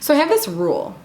So I have this rule.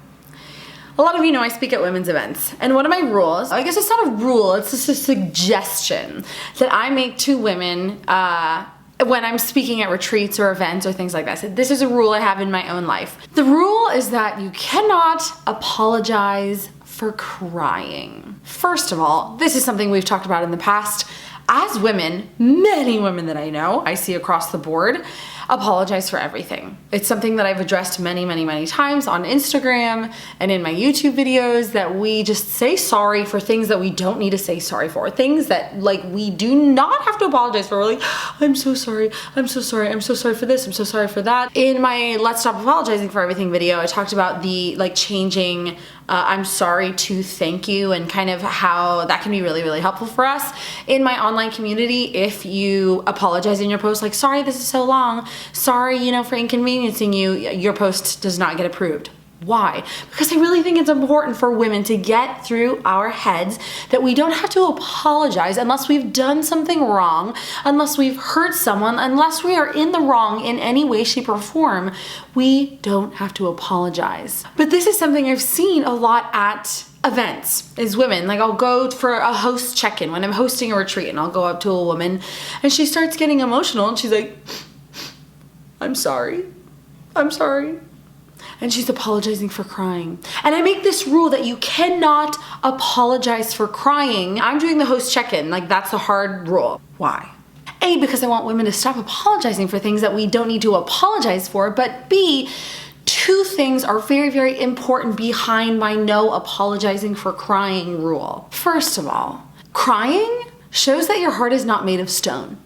A lot of you know I speak at women's events, and one of my rules, I guess it's not a rule, it's just a suggestion that I make to women when I'm speaking at retreats or events or things like that. So this is a rule I have in my own life. The rule is that you cannot apologize for crying. First of all, this is something we've talked about in the past. As women, many women that I know, I see across the board, apologize for everything. It's something that I've addressed many times on Instagram and in my YouTube videos, that we just say sorry for things that we don't need to say sorry for. Things that like we do not have to apologize for. We're like, I'm so sorry, I'm so sorry, I'm so sorry for this, I'm so sorry for that. In my Let's Stop Apologizing for Everything video, I talked about the changing I'm sorry to thank you, and kind of how that can be really helpful for us. In my online community, if you apologize in your post, like, sorry this is so long, sorry, for inconveniencing you, your post does not get approved. Why? Because I really think it's important for women to get through our heads that we don't have to apologize unless we've done something wrong, unless we've hurt someone, unless we are in the wrong in any way, shape, or form. We don't have to apologize. But this is something I've seen a lot at events is women. Like, I'll go for a host check-in when I'm hosting a retreat, and I'll go up to a woman and she starts getting emotional and she's like, I'm sorry. And she's apologizing for crying. And I make this rule that you cannot apologize for crying. I'm doing the host check-in, like that's a hard rule. Why? A, because I want women to stop apologizing for things that we don't need to apologize for, but B, two things are very important behind my no apologizing for crying rule. First of all, crying shows that your heart is not made of stone.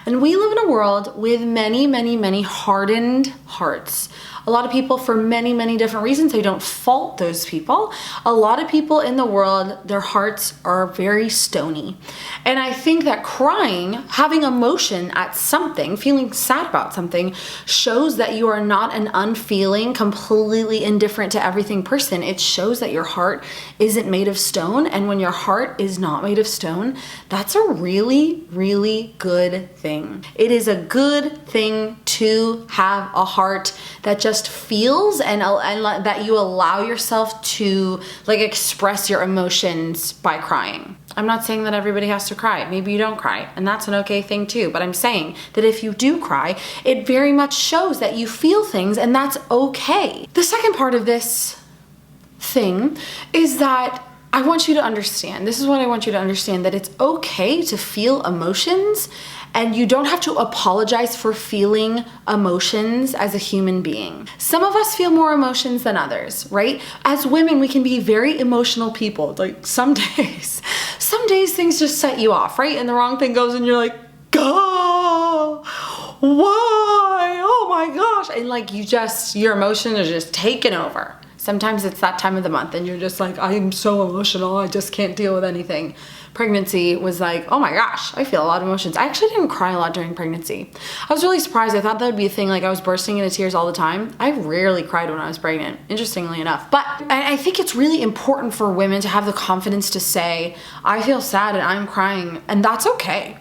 And we live in a world with many hardened hearts. A lot of people, for many different reasons, I don't fault those people. A lot of people in the world, their hearts are very stony. And I think that crying, having emotion at something, feeling sad about something, shows that you are not an unfeeling, completely indifferent to everything person. It shows that your heart isn't made of stone. And when your heart is not made of stone, that's a really good thing. It is a good thing to have a heart that just feels and that you allow yourself to express your emotions by crying. I'm not saying that everybody has to cry. Maybe you don't cry, and that's an okay thing too. But I'm saying that if you do cry, it very much shows that you feel things, and that's okay. The second part of this thing is that I want you to understand, this is what I want you to understand, that it's okay to feel emotions, and you don't have to apologize for feeling emotions as a human being. Some of us feel more emotions than others, right? As women, we can be very emotional people. Like some days things just set you off, right? And the wrong thing goes and you're like, oh, why? Oh my gosh. And your emotions are just taken over. Sometimes it's that time of the month and you're just like, I'm so emotional, I just can't deal with anything. Pregnancy was like, oh my gosh, I feel a lot of emotions. I actually didn't cry a lot during pregnancy. I was really surprised. I thought that would be a thing, like I was bursting into tears all the time. I rarely cried when I was pregnant, interestingly enough. But I think it's really important for women to have the confidence to say, I feel sad and I'm crying, and that's okay.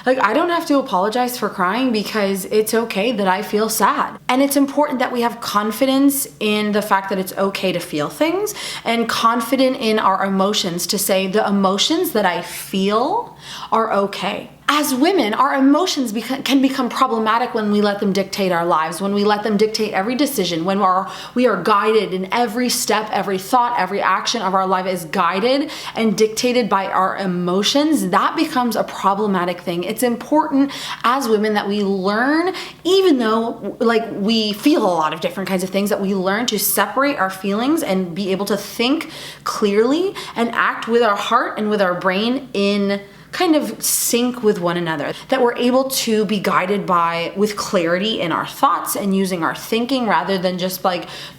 I don't have to apologize for crying because it's okay that I feel sad. And it's important that we have confidence in the fact that it's okay to feel things, and confident in our emotions to say the emotions that I feel are okay. As women, our emotions can become problematic when we let them dictate our lives, when we let them dictate every decision, when we are guided in every step, every thought, every action of our life is guided and dictated by our emotions. That becomes a problematic thing. It's important as women that we learn, even though we feel a lot of different kinds of things, that we learn to separate our feelings and be able to think clearly and act with our heart and with our brain in kind of sync with one another, that we're able to be guided with clarity in our thoughts and using our thinking rather than just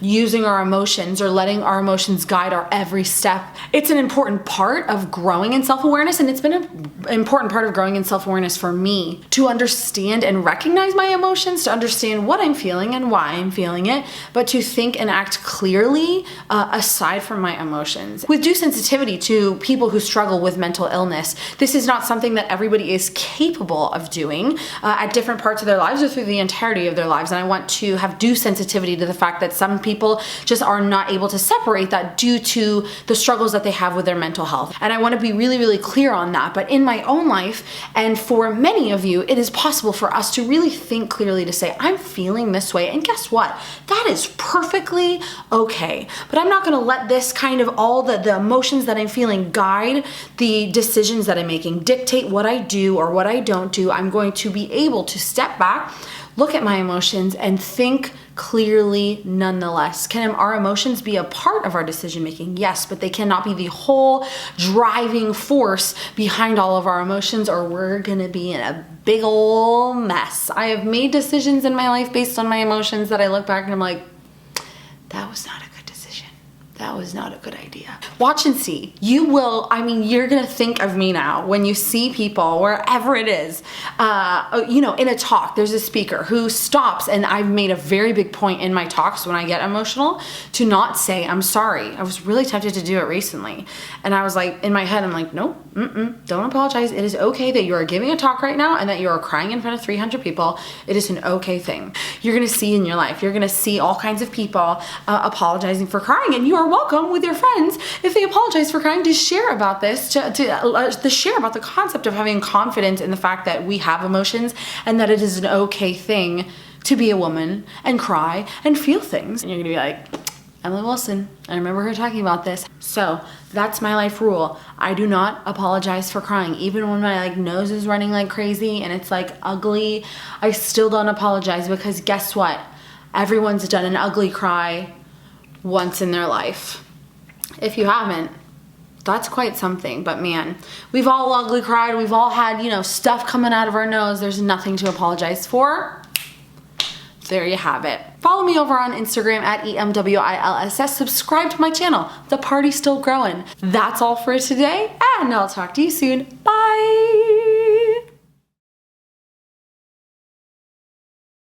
using our emotions or letting our emotions guide our every step. It's an important part of growing in self-awareness, and it's been an important part of growing in self-awareness for me to understand and recognize my emotions, to understand what I'm feeling and why I'm feeling it, but to think and act clearly aside from my emotions. With due sensitivity to people who struggle with mental illness, this is is not something that everybody is capable of doing at different parts of their lives or through the entirety of their lives. And I want to have due sensitivity to the fact that some people just are not able to separate that due to the struggles that they have with their mental health. And I want to be really, really clear on that. But in my own life, and for many of you, it is possible for us to really think clearly to say, I'm feeling this way. And guess what? That is perfectly okay. But I'm not going to let this kind of all the emotions that I'm feeling guide the decisions that I'm making, dictate what I do or what I don't do. I'm going to be able to step back, look at my emotions, and think clearly nonetheless. Can our emotions be a part of our decision making? Yes, but they cannot be the whole driving force behind all of our emotions, or we're gonna be in a big ol' mess. I have made decisions in my life based on my emotions that I look back and I'm like, that was not a good decision. That was not a good idea. Watch and see. You will, you're gonna think of me now when you see people, wherever it is, in a talk, there's a speaker who stops, and I've made a very big point in my talks when I get emotional to not say, I'm sorry. I was really tempted to do it recently. And I was like, in my head, I'm like, nope, don't apologize. It is okay that you are giving a talk right now and that you are crying in front of 300 people. It is an okay thing. You're gonna see in your life, you're gonna see all kinds of people apologizing for crying, and you are welcome with your friends, if they apologize for crying, to share about this, to share about the concept of having confidence in the fact that we have emotions and that it is an okay thing to be a woman and cry and feel things. And you're gonna be like, Emily Wilson, I remember her talking about this. So that's my life rule. I do not apologize for crying. Even when my nose is running like crazy and it's ugly, I still don't apologize, because guess what? Everyone's done an ugly cry once in their life. If you haven't, that's quite something. But man, we've all ugly cried. We've all had, stuff coming out of our nose. There's nothing to apologize for. There you have it. Follow me over on Instagram at EMWILSS. Subscribe to my channel. The party's still growing. That's all for today, and I'll talk to you soon.